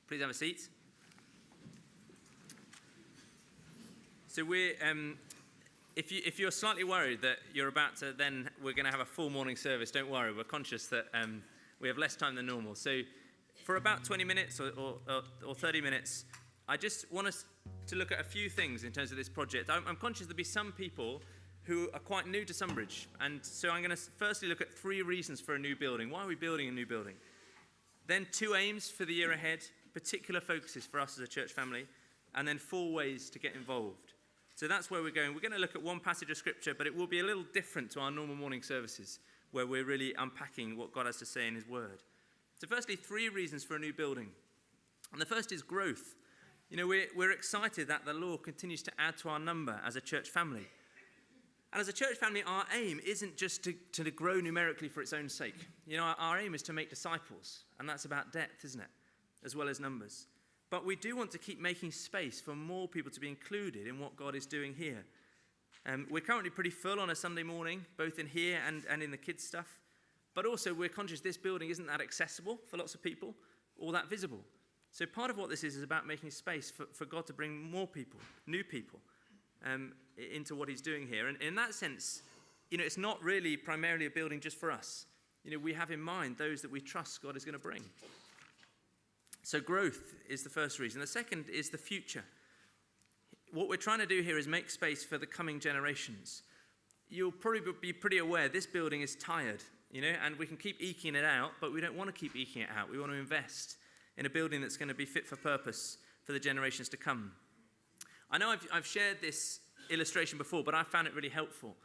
Please have a seat. So if you're slightly worried that you're about to we're going to have a full morning service, don't worry. We're conscious that we have less time than normal. So for about 20 minutes or 30 minutes, I just want us to look at a few things in terms of this project. I'm conscious there'll be some people who are quite new to Sunbridge. And so I'm going to firstly look at 3 reasons for a new building. Why are we building a new building? Then 2 aims for the year ahead, particular focuses for us as a church family, and then 4 ways to get involved. So that's where we're going. We're going to look at one passage of scripture, but it will be a little different to our normal morning services, where we're really unpacking what God has to say in his word. So firstly, 3 reasons for a new building. And the first is growth. You know, we're excited that the Lord continues to add to our number as a church family. And as a church family, our aim isn't just to grow numerically for its own sake. You know, our aim is to make disciples, and that's about depth, isn't it? As well as numbers. But we do want to keep making space for more people to be included in what God is doing here. We're currently pretty full on a Sunday morning, both in here and in the kids' stuff. But also we're conscious this building isn't that accessible for lots of people or that visible. So part of what this is about making space for God to bring more people, new people, into what he's doing here. And in that sense, you know, it's not really primarily a building just for us. You know, we have in mind those that we trust God is going to bring. So growth is the first reason. The second is the future. What we're trying to do here is make space for the coming generations. You'll probably be pretty aware this building is tired, you know, and we can keep eking it out, but we don't want to keep eking it out. We want to invest in a building that's going to be fit for purpose for the generations to come. I know I've shared this illustration before, but I found it really helpful.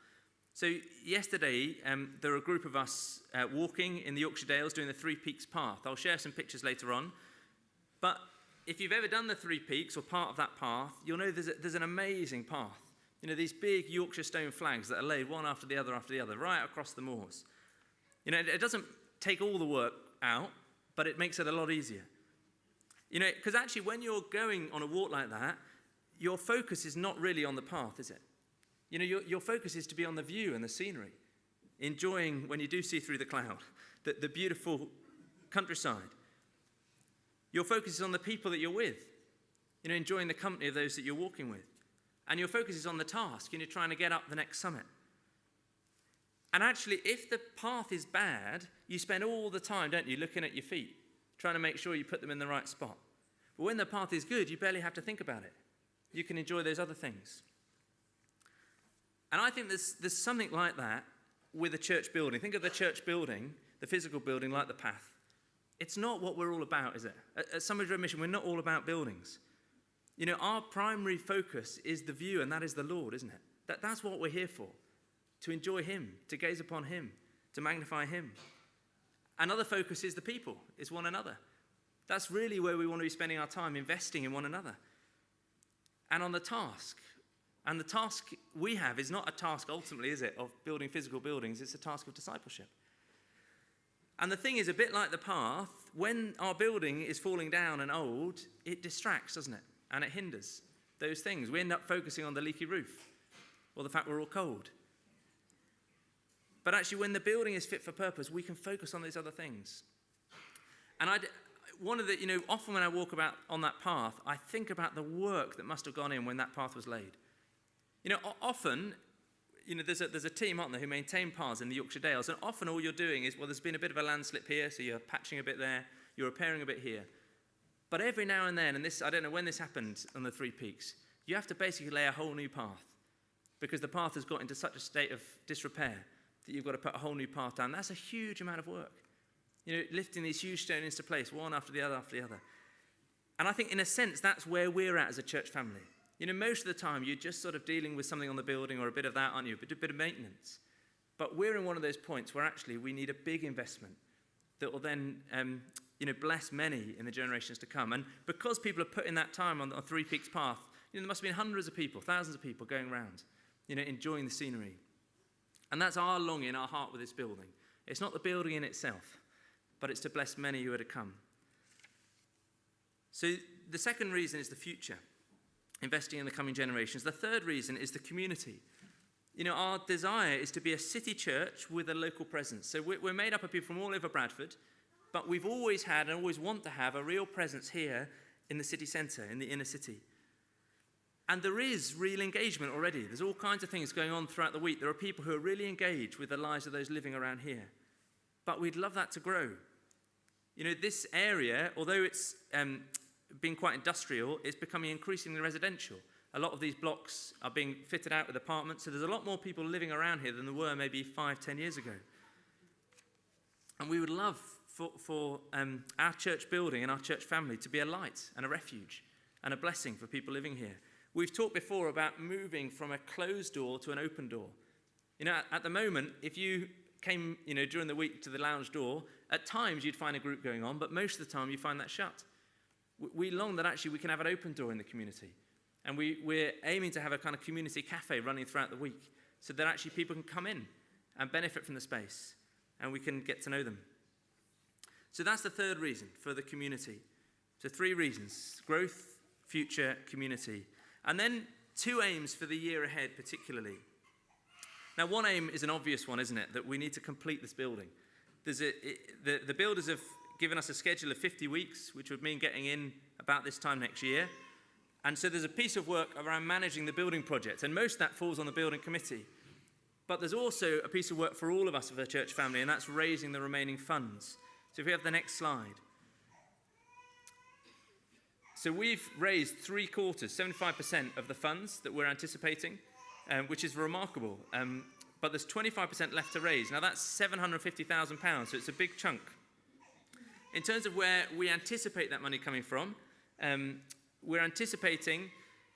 So yesterday, there were a group of us walking in the Yorkshire Dales doing the 3 Peaks path. I'll share some pictures later on. But if you've ever done the 3 Peaks or part of that path, you'll know there's an amazing path. You know, these big Yorkshire stone flags that are laid one after the other, right across the moors. You know, it doesn't take all the work out, but it makes it a lot easier. You know, because actually when you're going on a walk like that, your focus is not really on the path, is it? You know, your focus is to be on the view and the scenery, enjoying, when you do see through the cloud, the beautiful countryside. Your focus is on the people that you're with, you know, enjoying the company of those that you're walking with. And your focus is on the task, and you're trying to get up the next summit. And actually, if the path is bad, you spend all the time, don't you, looking at your feet, trying to make sure you put them in the right spot. But when the path is good, you barely have to think about it. You can enjoy those other things. And I think there's something like that with a church building. Think of the church building, the physical building, like the path. It's not what we're all about, is it? At Sunbridge Road Mission, we're not all about buildings. You know, our primary focus is the view, and that is the Lord, isn't it? That's what we're here for, to enjoy him, to gaze upon him, to magnify him. Another focus is the people, is one another. That's really where we want to be spending our time, investing in one another. And on the task. And the task we have is not a task ultimately, is it, of building physical buildings. It's a task of discipleship. And the thing is, a bit like the path, when our building is falling down and old, it distracts, doesn't it? And it hinders those things. We end up focusing on the leaky roof or the fact we're all cold. But actually, when the building is fit for purpose, we can focus on these other things. And often when I walk about on that path, I think about the work that must have gone in when that path was laid. You know, often, you know, there's a team, aren't there, who maintain paths in the Yorkshire Dales, and often all you're doing is, well, there's been a bit of a landslip here, so you're patching a bit there, you're repairing a bit here. But every now and then, and this, I don't know when this happened on the 3 Peaks, you have to basically lay a whole new path, because the path has got into such a state of disrepair that you've got to put a whole new path down. That's a huge amount of work. You know, lifting these huge stones into place, one after the other. And I think, in a sense, that's where we're at as a church family. You know, most of the time, you're just sort of dealing with something on the building or a bit of that, aren't you? A bit of maintenance. But we're in one of those points where actually we need a big investment that will then, bless many in the generations to come. And because people are putting that time on the 3 Peaks path, you know, there must have been hundreds of people, thousands of people going around, you know, enjoying the scenery. And that's our longing, our heart with this building. It's not the building in itself, but it's to bless many who are to come. So the second reason is the future. Investing in the coming generations. The third reason is the community. You know, our desire is to be a city church with a local presence. So we're made up of people from all over Bradford, But we've always had and always want to have a real presence here in the city centre, in the inner city. And there is real engagement already. There's all kinds of things going on throughout the week. There are people who are really engaged with the lives of those living around here. But we'd love that to grow. You know, this area, although it's been quite industrial, it's becoming increasingly residential. A lot of these blocks are being fitted out with apartments, so there's a lot more people living around here than there were maybe 5-10 years ago. And we would love for our church building and our church family to be a light and a refuge and a blessing for people living here. We've talked before about moving from a closed door to an open door. You know, at the moment, if you came, during the week to the lounge door, at times you'd find a group going on, but most of the time you find that shut. We long that actually we can have an open door in the community. And we're aiming to have a kind of community cafe running throughout the week so that actually people can come in and benefit from the space and we can get to know them. So that's the third reason for the community. So 3 reasons: growth, future, community. And then 2 aims for the year ahead particularly. Now, one aim is an obvious one, isn't it? That we need to complete this building. The builders have given us a schedule of 50 weeks, which would mean getting in about this time next year. And so there's a piece of work around managing the building project, and most of that falls on the building committee. But there's also a piece of work for all of us, of the church family, and that's raising the remaining funds. So if we have the next slide. So we've raised 3/4, 75% of the funds that we're anticipating, which is remarkable. But there's 25% left to raise. Now that's £750,000, so it's a big chunk. In terms of where we anticipate that money coming from, we're anticipating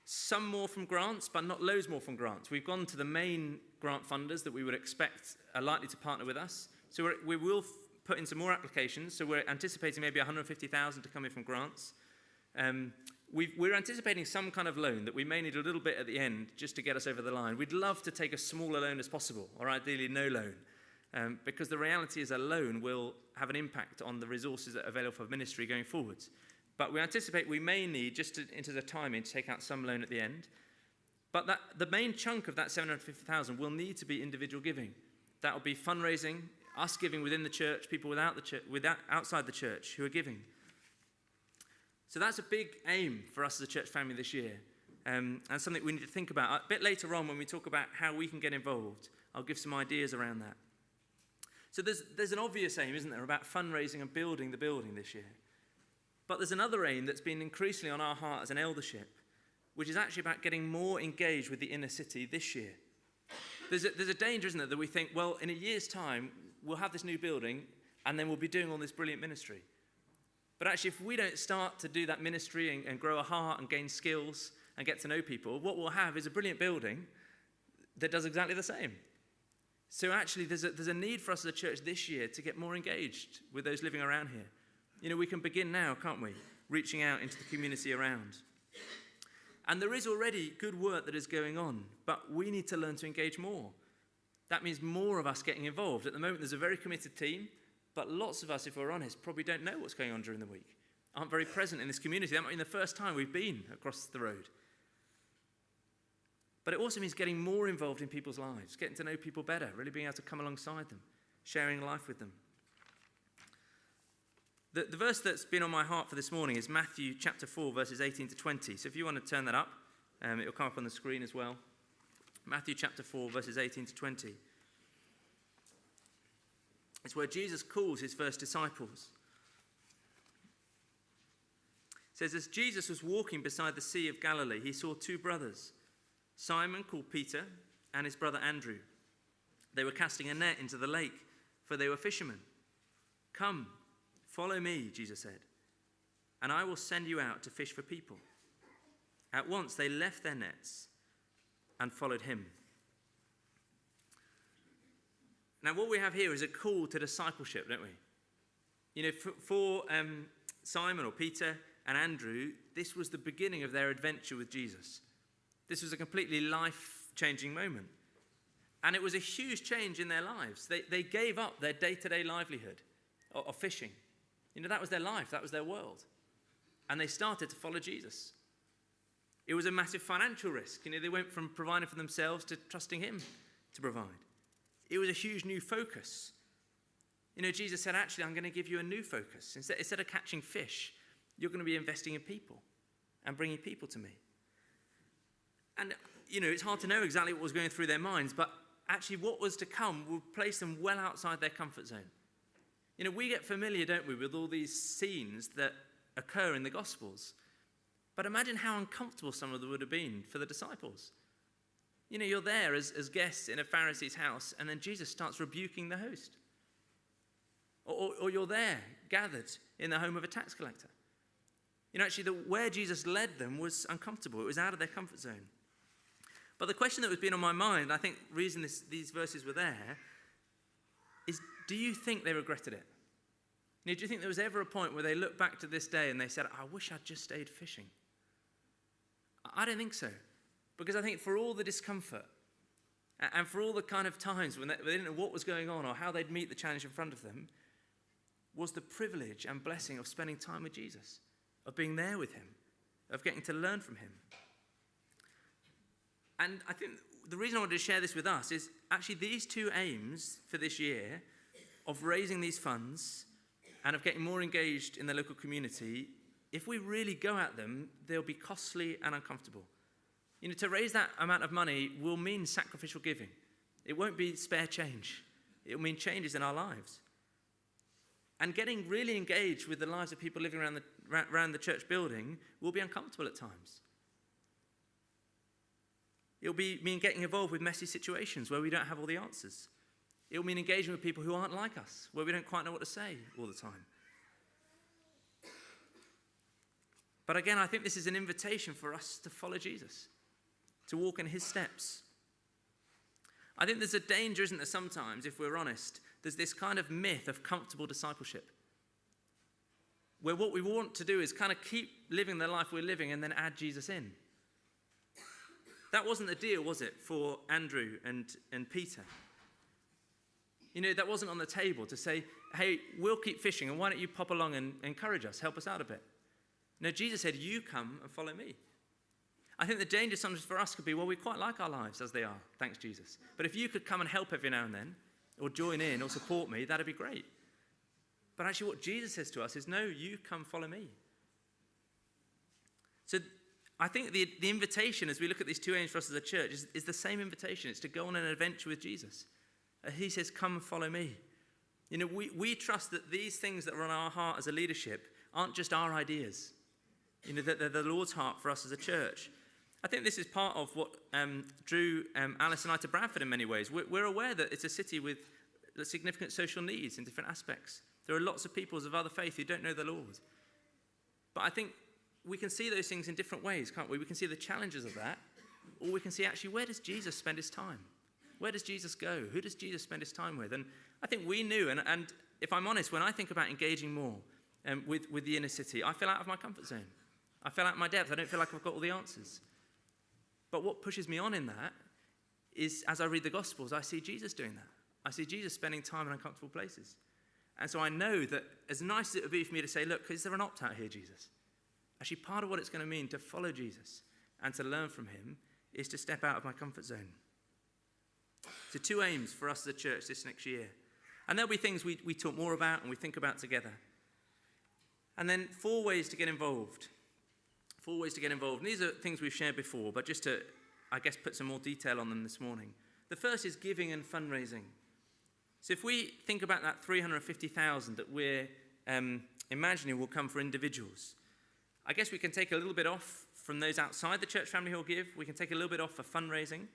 some more from grants, but not loads more from grants. We've gone to the main grant funders that we would expect are likely to partner with us. So we will put in some more applications. So we're anticipating maybe 150,000 to come in from grants. We're anticipating some kind of loan that we may need a little bit at the end just to get us over the line. We'd love to take as small a loan as possible, or ideally no loan, because the reality is a loan will have an impact on the resources that are available for ministry going forwards. But we anticipate we may need, just into the timing, to take out some loan at the end. But the main chunk of that 750,000 will need to be individual giving. That will be fundraising, us giving within the church, people outside the church who are giving. So that's a big aim for us as a church family this year, and something we need to think about. A bit later on when we talk about how we can get involved, I'll give some ideas around that. So there's an obvious aim, isn't there, about fundraising and building the building this year. But there's another aim that's been increasingly on our heart as an eldership, which is actually about getting more engaged with the inner city this year. There's a danger, isn't there, that we think, well, in a year's time, we'll have this new building, and then we'll be doing all this brilliant ministry. But actually, if we don't start to do that ministry and grow a heart and gain skills and get to know people, what we'll have is a brilliant building that does exactly the same. So actually, there's a need for us as a church this year to get more engaged with those living around here. You know, we can begin now, can't we? Reaching out into the community around. And there is already good work that is going on, but we need to learn to engage more. That means more of us getting involved. At the moment, there's a very committed team, but lots of us, if we're honest, probably don't know what's going on during the week, aren't very present in this community. That might be the first time we've been across the road. But it also means getting more involved in people's lives, getting to know people better, really being able to come alongside them, sharing life with them. The verse that's been on my heart for this morning is Matthew chapter 4, verses 18 to 20. So if you want to turn that up, it'll come up on the screen as well. Matthew chapter 4, verses 18 to 20. It's where Jesus calls his first disciples. It says, as Jesus was walking beside the Sea of Galilee, he saw 2 brothers, Simon, called Peter, and his brother Andrew. They were casting a net into the lake, for they were fishermen. Come, follow me, Jesus said, and I will send you out to fish for people. At once they left their nets and followed him. Now, what we have here is a call to discipleship, don't we? You know, for Simon or Peter and Andrew, this was the beginning of their adventure with Jesus. This was a completely life-changing moment. And it was a huge change in their lives. They gave up their day-to-day livelihood of fishing. You know, that was their life. That was their world. And they started to follow Jesus. It was a massive financial risk. You know, they went from providing for themselves to trusting him to provide. It was a huge new focus. Jesus said, actually, I'm going to give you a new focus. Instead of catching fish, you're going to be investing in people and bringing people to me. And, it's hard to know exactly what was going through their minds, but actually what was to come would place them well outside their comfort zone. We get familiar, don't we, with all these scenes that occur in the Gospels. But imagine how uncomfortable some of them would have been for the disciples. You're there as guests in a Pharisee's house, and then Jesus starts rebuking the host. Or you're there, gathered in the home of a tax collector. Actually, where Jesus led them was uncomfortable. It was out of their comfort zone. But the question that was being on my mind, I think the reason these verses were there, is do you think they regretted it? Do you think there was ever a point where they looked back to this day and they said, I wish I'd just stayed fishing? I don't think so. Because I think for all the discomfort and for all the kind of times when they didn't know what was going on or how they'd meet the challenge in front of them, was the privilege and blessing of spending time with Jesus, of being there with him, of getting to learn from him. And I think the reason I wanted to share this with us is actually these two aims for this year of raising these funds and of getting more engaged in the local community, if we really go at them, they'll be costly and uncomfortable. To raise that amount of money will mean sacrificial giving. It won't be spare change. It will mean changes in our lives. And getting really engaged with the lives of people living around the church building will be uncomfortable at times. It will mean getting involved with messy situations where we don't have all the answers. It will mean engaging with people who aren't like us, where we don't quite know what to say all the time. But again, I think this is an invitation for us to follow Jesus, to walk in his steps. I think there's a danger, isn't there, sometimes, if we're honest, there's this kind of myth of comfortable discipleship, where what we want to do is kind of keep living the life we're living and then add Jesus in. That wasn't the deal, was it, for Andrew and Peter? That wasn't on the table to say, hey, we'll keep fishing, and why don't you pop along and encourage us, help us out a bit? No, Jesus said, you come and follow me. I think the danger sometimes for us could be, well, we quite like our lives as they are, thanks Jesus. But if you could come and help every now and then, or join in, or support me, that'd be great. But actually what Jesus says to us is, no, you come follow me. So I think the invitation as we look at these two aims for us as a church is the same invitation. It's to go on an adventure with Jesus. He says, come and follow me. We trust that these things that are on our heart as a leadership aren't just our ideas. That they're the Lord's heart for us as a church. I think this is part of what drew Alice and I to Bradford in many ways. We're aware that it's a city with significant social needs in different aspects. There are lots of peoples of other faith who don't know the Lord. But I think we can see those things in different ways, can't we? We can see the challenges of that, or we can see actually where does Jesus spend his time? Where does Jesus go? Who does Jesus spend his time with? And I think we knew, and if I'm honest, when I think about engaging more with the inner city, I feel out of my comfort zone. I feel out of my depth. I don't feel like I've got all the answers. But what pushes me on in that is, as I read the Gospels, I see Jesus doing that. I see Jesus spending time in uncomfortable places. And so I know that as nice as it would be for me to say, look, is there an opt-out here, Jesus? Actually, part of what it's going to mean to follow Jesus and to learn from him is to step out of my comfort zone. So 2 aims for us as a church this next year. And there'll be things we talk more about and we think about together. And then 4 ways to get involved. 4 ways to get involved. And these are things we've shared before, but just to, I guess, put some more detail on them this morning. The first is giving and fundraising. So if we think about that 350,000 that we're imagining will come for individuals, I guess we can take a little bit off from those outside the church family who'll give. We can take a little bit off for fundraising.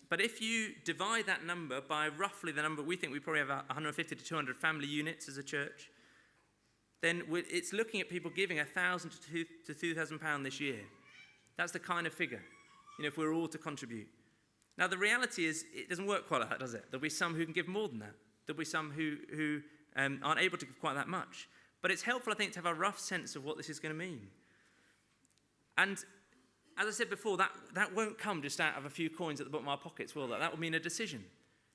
But if you divide that number by roughly the number, we think we probably have 150 to 200 family units as a church, then it's looking at people giving £1,000 to £2,000 this year. That's the kind of figure, if we're all to contribute. Now, the reality is it doesn't work quite like that, does it? There'll be some who can give more than that. There'll be some who aren't able to give quite that much. But it's helpful, I think, to have a rough sense of what this is going to mean. And as I said before, that won't come just out of a few coins at the bottom of our pockets, will that? That will mean a decision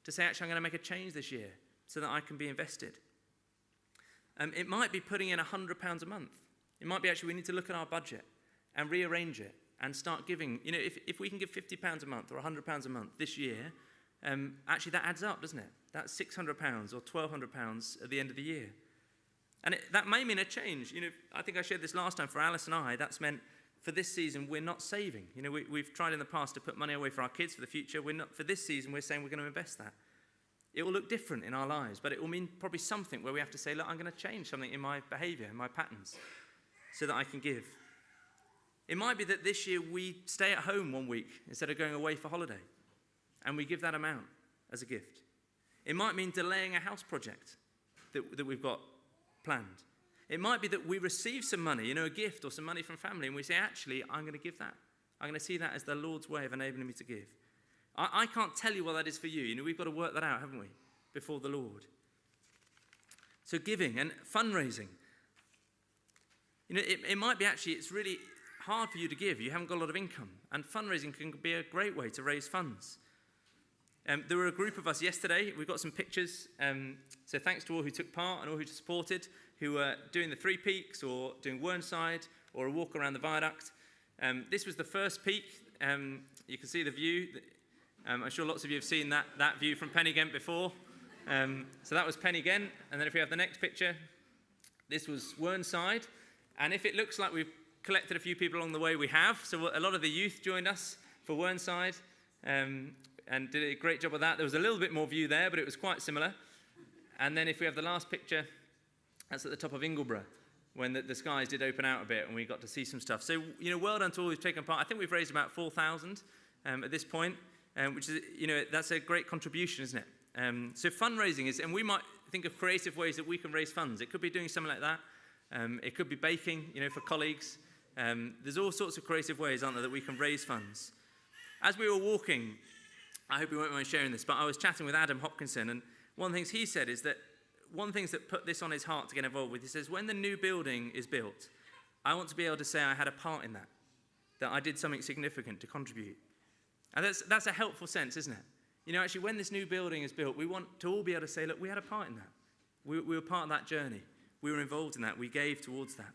to say, actually, I'm going to make a change this year so that I can be invested. It might be putting in £100 a month. It might be actually we need to look at our budget and rearrange it and start giving. If we can give £50 a month or £100 a month this year, actually that adds up, doesn't it? That's £600 or £1,200 at the end of the year. And that may mean a change. I think I shared this last time for Alice and I. That's meant for this season, we're not saving. We've tried in the past to put money away for our kids for the future. For this season, we're saying we're going to invest that. It will look different in our lives, but it will mean probably something where we have to say, look, I'm going to change something in my behavior, in my patterns, so that I can give. It might be that this year we stay at home 1 week instead of going away for holiday, and we give that amount as a gift. It might mean delaying a house project that we've got planned. It might be that we receive some money, a gift or some money from family, and we say, actually, I'm going to give that. I'm going to see that as the Lord's way of enabling me to give. I can't tell you what that is for you. We've got to work that out, haven't we, before the Lord. So giving and fundraising. It might be actually it's really hard for you to give. You haven't got a lot of income. And fundraising can be a great way to raise funds. There were a group of us yesterday. We've got some pictures. So thanks to all who took part and all who supported, who were doing the 3 peaks or doing Whernside or a walk around the viaduct. This was the first peak. You can see the view. I'm sure lots of you have seen that view from Pennygent before. So that was Pennygent. And then if we have the next picture, this was Whernside. And if it looks like we've collected a few people along the way, we have. So a lot of the youth joined us for Whernside and did a great job of that. There was a little bit more view there, but it was quite similar. And then if we have the last picture, that's at the top of Ingleborough, when the skies did open out a bit and we got to see some stuff. So, well done to all who've taken part. I think we've raised about 4,000 at this point. Which is, that's a great contribution, isn't it? So fundraising is, and we might think of creative ways that we can raise funds. It could be doing something like that. It could be baking, for colleagues. There's all sorts of creative ways, aren't there, that we can raise funds. As we were walking, I hope you won't mind sharing this, but I was chatting with Adam Hopkinson, and one of the things he said is that one of the things that put this on his heart to get involved with, he says, when the new building is built, I want to be able to say I had a part in that I did something significant to contribute. And that's a helpful sense, isn't it? Actually, when this new building is built, we want to all be able to say, look, we had a part in that. We were part of that journey. We were involved in that. We gave towards that.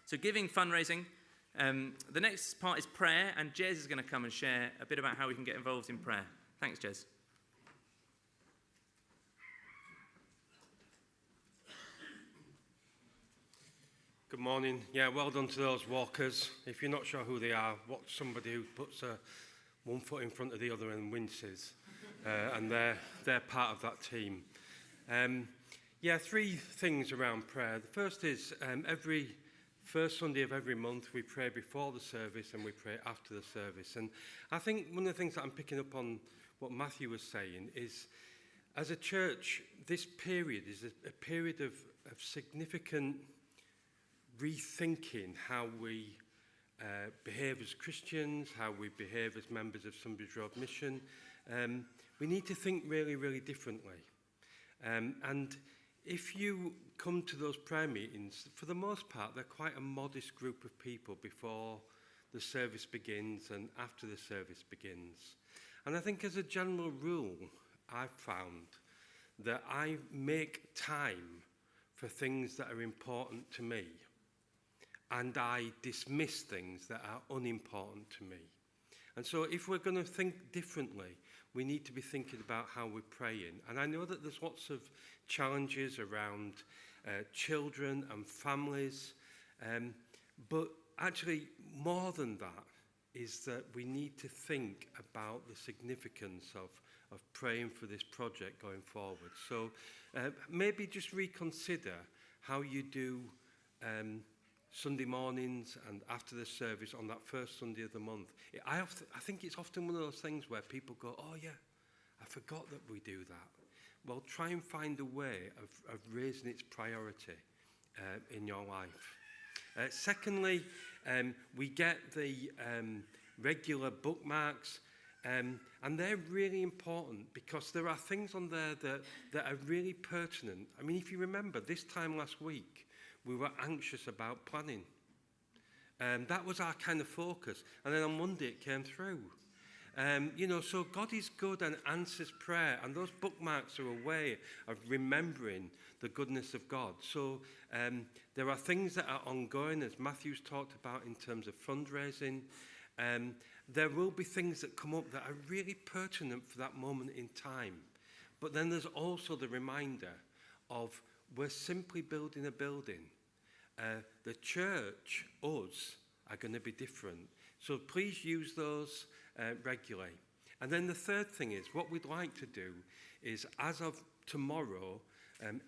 So giving, fundraising. The next part is prayer, and Jez is going to come and share a bit about how we can get involved in prayer. Thanks, Jez. Good morning. Yeah, well done to those walkers. If you're not sure who they are, watch somebody who puts one foot in front of the other and winces. And they're part of that team. 3 things around prayer. The first is every first Sunday of every month we pray before the service and we pray after the service. And I think one of the things that I'm picking up on what Matthew was saying is, as a church, this period is a period of significant rethinking how we behave as Christians, how we behave as members of Sunbury's Road Mission. We need to think really, really differently. And if you come to those prayer meetings, for the most part, they're quite a modest group of people before the service begins and after the service begins. And I think as a general rule, I've found that I make time for things that are important to me, and I dismiss things that are unimportant to me. And so if we're going to think differently, we need to be thinking about how we're praying. And I know that there's lots of challenges around children and families, but actually more than that is that we need to think about the significance of praying for this project going forward. So maybe just reconsider how you do Sunday mornings and after the service on that first Sunday of the month. I think it's often one of those things where people go, oh yeah, I forgot that we do that. Well, try and find a way of raising its priority in your life. Secondly, we get the regular bookmarks, and they're really important because there are things on there that are really pertinent. I mean, if you remember, this time last week, we were anxious about planning. That was our kind of focus. And then on Monday, it came through. So God is good and answers prayer. And those bookmarks are a way of remembering the goodness of God. So there are things that are ongoing, as Matthew's talked about, in terms of fundraising. there will be things that come up that are really pertinent for that moment in time. But then there's also the reminder of we're simply building a building. The church, us, are going to be different. So please use those regularly. And then the third thing is, what we'd like to do is, as of tomorrow,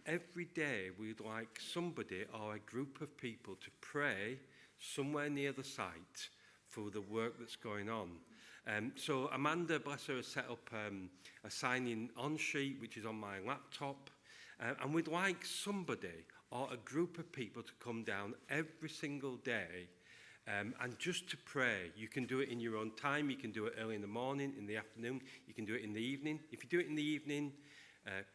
every day we'd like somebody or a group of people to pray somewhere near the site for the work that's going on. So Amanda, bless her, has set up a sign-in on sheet, which is on my laptop. And we'd like somebody or a group of people to come down every single day and just to pray. You can do it in your own time. You can do it early in the morning, in the afternoon. You can do it in the evening. If you do it in the evening,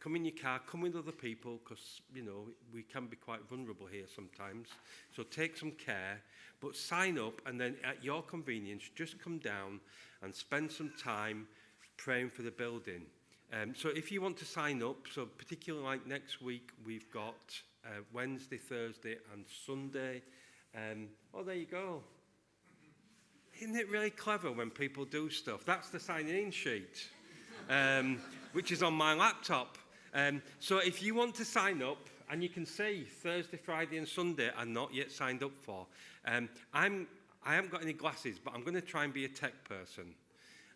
come in your car, come with other people, because, you know, we can be quite vulnerable here sometimes. So take some care, but sign up, and then at your convenience, just come down and spend some time praying for the building. So if you want to sign up, so particularly like next week, we've got Wednesday, Thursday, and Sunday. Oh, there you go. Isn't it really clever when people do stuff? That's the sign-in sheet, which is on my laptop. So if you want to sign up, and you can see Thursday, Friday, and Sunday are not yet signed up for. I haven't got any glasses, but I'm going to try and be a tech person.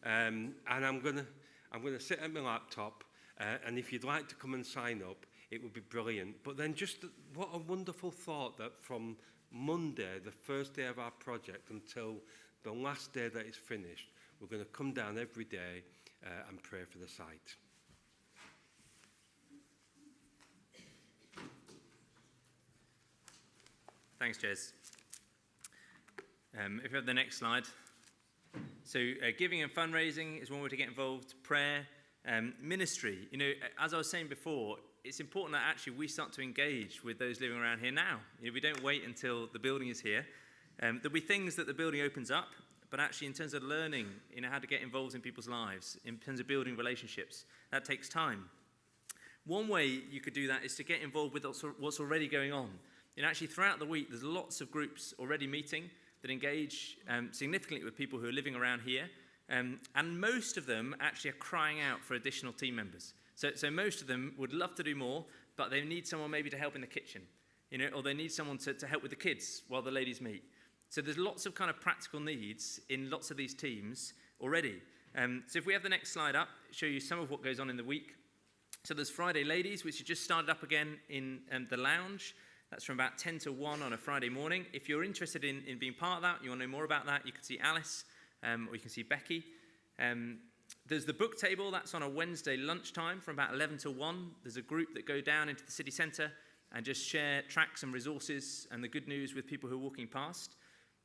And I'm going to sit at my laptop, and if you'd like to come and sign up, it would be brilliant. But then just what a wonderful thought that from Monday, the first day of our project, until the last day that it's finished, we're going to come down every day and pray for the site. Thanks, Jez. If you have the next slide. So giving and fundraising is one way to get involved. Prayer, ministry. You know, as I was saying before, it's important that actually we start to engage with those living around here now. You know, we don't wait until the building is here. There'll be things that the building opens up, but actually in terms of learning, you know, how to get involved in people's lives, in terms of building relationships, that takes time. One way you could do that is to get involved with what's already going on. You know, actually throughout the week, there's lots of groups already meeting that engage significantly with people who are living around here. And most of them actually are crying out for additional team members. So most of them would love to do more, but they need someone maybe to help in the kitchen, you know, or they need someone to help with the kids while the ladies meet. So there's lots of kind of practical needs in lots of these teams already. So if we have the next slide up, show you some of what goes on in the week. So there's Friday Ladies, which has just started up again in the lounge. That's from about 10 to 1 on a Friday morning. If you're interested in being part of that, you want to know more about that, you can see Alice or you can see Becky. There's the book table. That's on a Wednesday lunchtime from about 11 to 1. There's a group that go down into the city centre and just share tracts and resources and the good news with people who are walking past.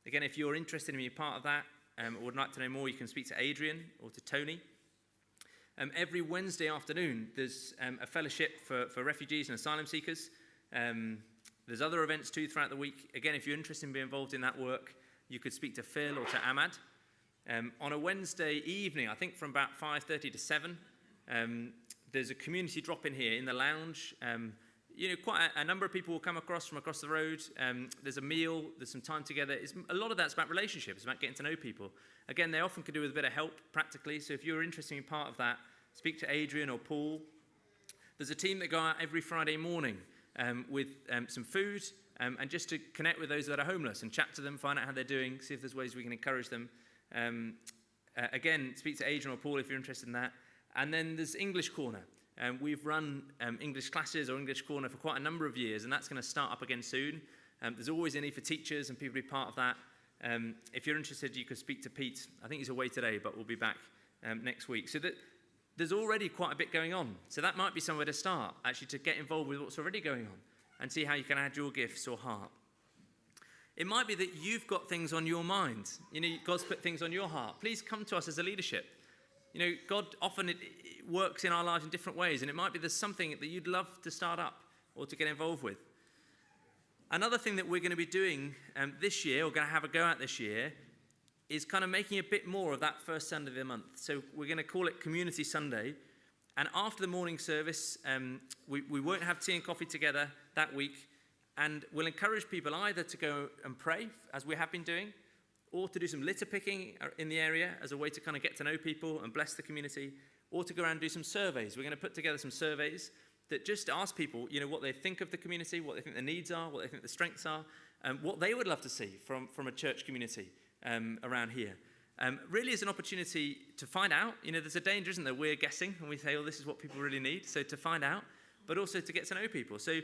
Again, if you're interested in being part of that or would like to know more, you can speak to Adrian or to Tony. Every Wednesday afternoon, there's a fellowship for refugees and asylum seekers. There's other events too throughout the week. Again, if you're interested in being involved in that work, you could speak to Phil or to Ahmad. On a Wednesday evening, I think from about 5:30 to 7, there's a community drop-in here in the lounge. You know, quite a number of people will come across from across the road. There's a meal, there's some time together. A lot of that's about relationships, about getting to know people. Again, they often could do with a bit of help practically, so if you're interested in part of that, speak to Adrian or Paul. There's a team that go out every Friday morning with some food and just to connect with those that are homeless and chat to them, find out how they're doing, see if there's ways we can encourage them. Again, speak to Adrian or Paul if you're interested in that. And then there's English Corner. We've run English classes or English Corner for quite a number of years, and that's going to start up again soon. There's always a need for teachers and people to be part of that. If you're interested, you could speak to Pete. I think he's away today, but we'll be back next week. So there's already quite a bit going on. So that might be somewhere to start, actually, to get involved with what's already going on and see how you can add your gifts or heart. It might be that you've got things on your mind. You know, God's put things on your heart. Please come to us as a leadership. You know, God often it works in our lives in different ways, and it might be there's something that you'd love to start up or to get involved with. Another thing that we're going to be doing this year, or going to have a go at this year, is kind of making a bit more of that first Sunday of the month. So we're going to call it Community Sunday. And after the morning service, we won't have tea and coffee together that week. And we'll encourage people either to go and pray, as we have been doing, or to do some litter picking in the area as a way to kind of get to know people and bless the community, or to go around and do some surveys. We're going to put together some surveys that just ask people, what they think of the community, what they think the needs are, what they think the strengths are, and what they would love to see from a church community around here. Really is an opportunity to find out. There's a danger, isn't there? We're guessing and we say, oh, this is what people really need. So to find out, but also to get to know people. So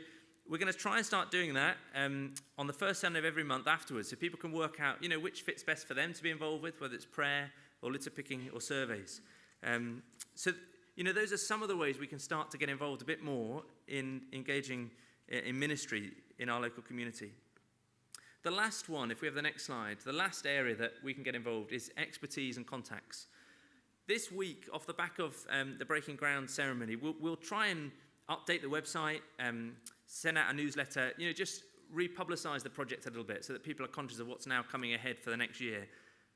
we're going to try and start doing that on the first Sunday of every month afterwards, so people can work out, which fits best for them to be involved with, whether it's prayer or litter picking or surveys. Those are some of the ways we can start to get involved a bit more in engaging in ministry in our local community. The last one, if we have the next slide, the last area that we can get involved is expertise and contacts. This week, off the back of the Breaking Ground ceremony, we'll try and update the website, send out a newsletter, just republicise the project a little bit so that people are conscious of what's now coming ahead for the next year.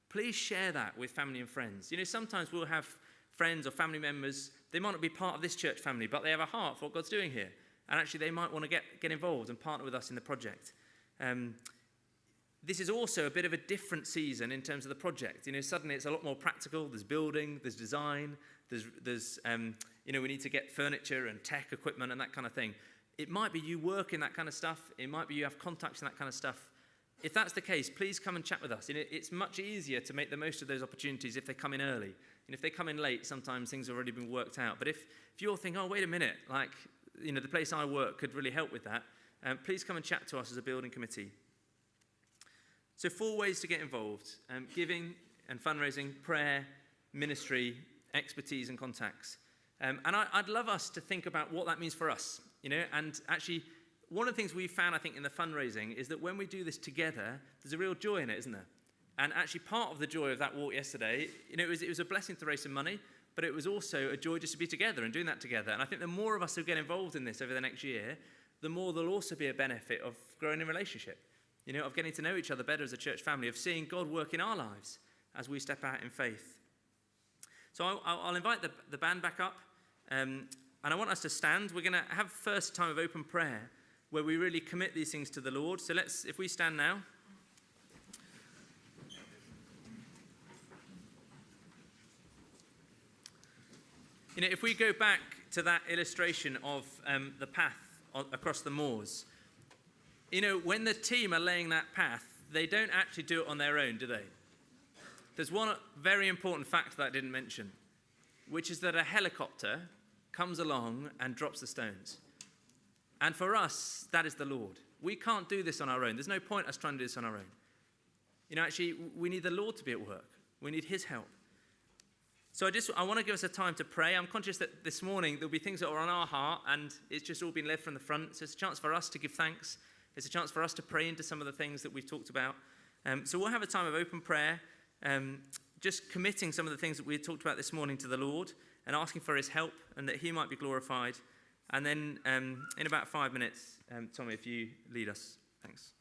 Please share that with family and friends. Sometimes we'll have friends or family members, they might not be part of this church family, but they have a heart for what God's doing here. And actually they might want to get involved and partner with us in the project. This is also a bit of a different season in terms of the project. Suddenly it's a lot more practical. There's building, there's design, there's we need to get furniture and tech equipment and that kind of thing. It might be you work in that kind of stuff. It might be you have contacts in that kind of stuff. If that's the case, please come and chat with us. It's much easier to make the most of those opportunities if they come in early. And if they come in late, sometimes things have already been worked out. But if you're thinking, oh, wait a minute, the place I work could really help with that, please come and chat to us as a building committee. So 4 ways to get involved: giving and fundraising, prayer, ministry, expertise and contacts. And I'd love us to think about what that means for us. And actually, one of the things we've found, I think, in the fundraising is that when we do this together, there's a real joy in it, isn't there? And actually, part of the joy of that walk yesterday, it was a blessing to raise some money, but it was also a joy just to be together and doing that together. And I think the more of us who get involved in this over the next year, the more there'll also be a benefit of growing in relationship, of getting to know each other better as a church family, of seeing God work in our lives as we step out in faith. So I'll invite the band back up, and I want us to stand. We're going to have first time of open prayer where we really commit these things to the Lord. So if we stand now. If we go back to that illustration of the path across the moors, when the team are laying that path, they don't actually do it on their own, do they? There's one very important fact that I didn't mention, which is that a helicopter comes along and drops the stones. And for us, that is the Lord. We can't do this on our own. There's no point us trying to do this on our own. Actually, we need the Lord to be at work. We need his help. So I want to give us a time to pray. I'm conscious that this morning there'll be things that are on our heart, and it's just all been led from the front. So it's a chance for us to give thanks. It's a chance for us to pray into some of the things that we've talked about. So we'll have a time of open prayer, just committing some of the things that we talked about this morning to the Lord and asking for his help and that he might be glorified. And then in about 5 minutes, Tommy, if you lead us. Thanks.